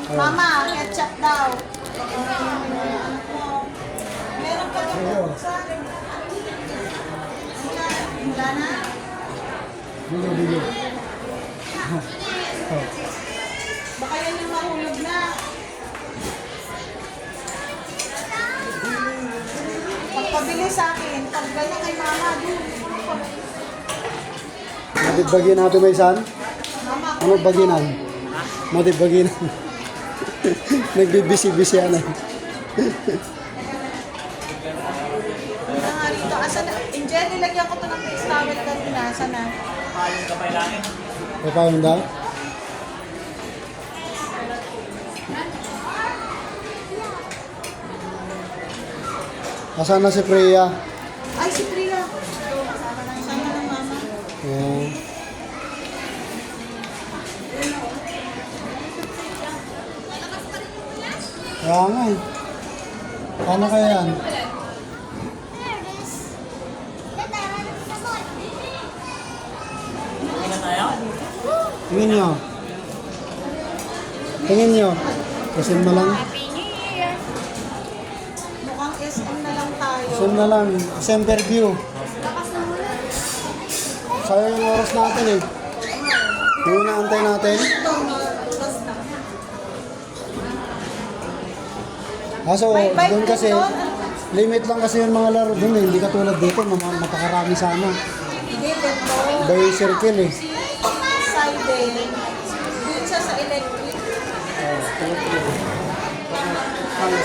Mama, ketchup daw. Meron pa yung buksan. Wala na? Bilo. Baka yan yung mahulog na. Pagpabili sa akin, pag gano'n kay mama, dun. Matibagin natin may san? Mama, Ano baginan? Matibagin. Nagbibisi-bisi ano. wala nga rito. Asa na? Angel, nilagyan ko to ng face towel kanina. Asa na? Papayon daw? Asan na si Priya? Ay, si Priya. Sama ng mama. Ayan. Kaya nga eh. Paano kaya yan? Tingin nyo. Tingin nyo. Kasi mo lang. Mukhang SM na lang tayo. Kasi na lang. December view. Sayang yung oras natin eh. Yung inaantay natin. Kaso May bike doon din kasi, doon. limit lang kasi yung mga laro doon eh. Hindi katulad dito, napakarami sana. Hindi, dito. By circle eh. Side din. Dun siya sa electric. Oh,